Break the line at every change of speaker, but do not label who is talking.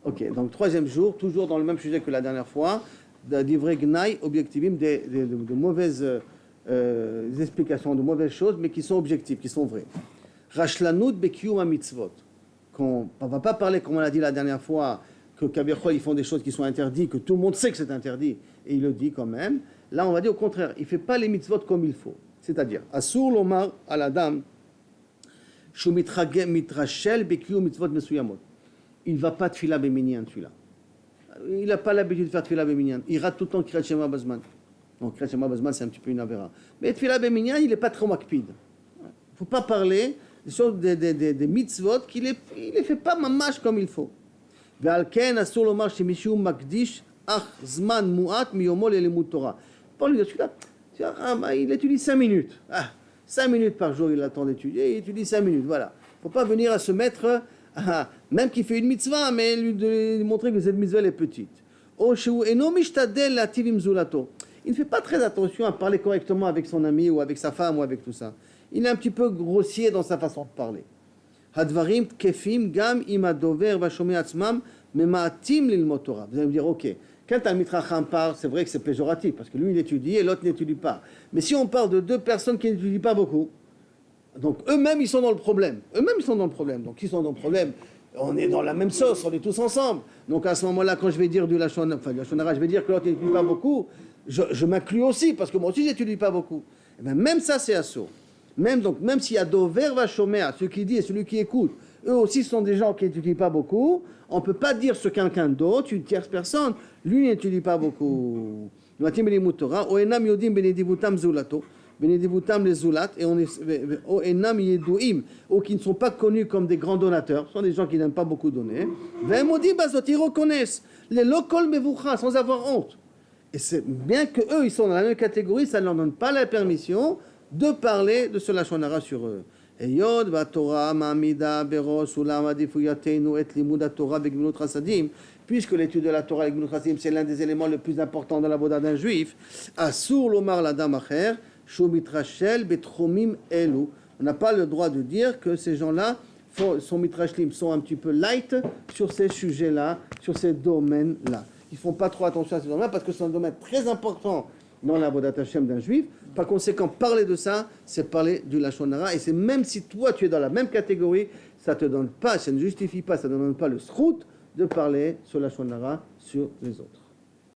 Ok, donc troisième jour, toujours dans le même sujet que la dernière fois, d'ivrei gnaï objectivim, de mauvaises explications, de mauvaises choses, mais qui sont objectives, qui sont vraies. Rashlanut bekiyum mitzvot. On ne va pas parler, comme on l'a dit la dernière fois, que Kabirchol, ils font des choses qui sont interdites, que tout le monde sait que c'est interdit, et il le dit quand même. Là, on va dire au contraire, il ne fait pas les mitzvot comme il faut. C'est-à-dire, Asur lomar à la dame, Shu mitrachel bekiyum mitzvot mesuyamot. Il ne va pas tfila beminyan, celui-là. Il n'a pas l'habitude de faire tfila beminyan. Il rate tout le temps Kriyat Shema Bazman. Donc Kriyat Shema Bazman, c'est un petit peu une avéra. Mais tfila beminyan, il n'est pas trop makpid. Il ne faut pas parler des choses, des mitzvot qu'il ne les fait pas mamash comme il faut. ועל כן אסור לומר שמישהו מקדיש אך זמן מועט מיומו ללימוד תורה. Pour lui dire, celui-là, il étudie 5 minutes. 5 minutes par jour, il attend d'étudier, il étudie 5 minutes, voilà. Il ne faut pas venir à se mettre, même qu'il fait une mitzvah, mais lui montrer que cette mitzvah est petite. או שהוא אינו משתדל להטיב עם זולתו. Il ne fait pas très attention à parler correctement avec son ami ou avec sa femme ou avec tout ça. Il est un petit peu grossier dans sa façon de parler. הדברים תקפים גם אם הדובר והשומע עצמם ממעטים ללמוד תורה. Vous allez me dire, ok, quand un mitracham parle, c'est vrai que c'est péjoratif, parce que lui il étudie et l'autre n'étudie pas. Mais si on parle de deux personnes qui n'étudient pas beaucoup, donc eux-mêmes ils sont dans le problème. Donc ils sont dans le problème, on est dans la même sauce, on est tous ensemble. Donc à ce moment-là, quand je vais dire du lachon hara, je vais dire que l'autre n'étudie pas beaucoup, je m'inclus aussi, parce que moi aussi j'étudie pas beaucoup. Et bien, même ça c'est assaut. Même s'il y a dover va chomer, celui qui dit et celui qui écoute, eux aussi sont des gens qui n'étudient pas beaucoup, on ne peut pas dire sur quelqu'un d'autre, une tierce personne, lui n'étudie pas beaucoup. Ou qui ne sont pas connus comme des grands donateurs, ce sont des gens qui n'aiment pas beaucoup donner. Ils reconnaissent les lokol mevucha sans avoir honte. Et c'est bien que eux ils sont dans la même catégorie, ça ne leur donne pas la permission de parler de ce lachon hara sur eux. Eyod va Torah ma'amida berosh ulam adifuyatenu et limud Torah begmilut chasadim, puisque l'étude de la Torah et begmilut chasadim c'est l'un des éléments les plus importants dans la voda d'un juif. Asur lomar ladam acher shu mitrashel betchomim elu. On n'a pas le droit de dire que ces gens-là sont mitrashlim, sont un petit peu light sur ces sujets-là, sur ces domaines-là. Ils font pas trop attention à ces domaines-là parce que c'est un domaine très important dans la Avodat Hashem d'un juif. Par conséquent, parler de ça, c'est parler du lachon hara. Et c'est même si toi, tu es dans la même catégorie, ça te donne pas, ça ne justifie pas, ça ne donne pas le srout de parler sur lachon hara sur les autres.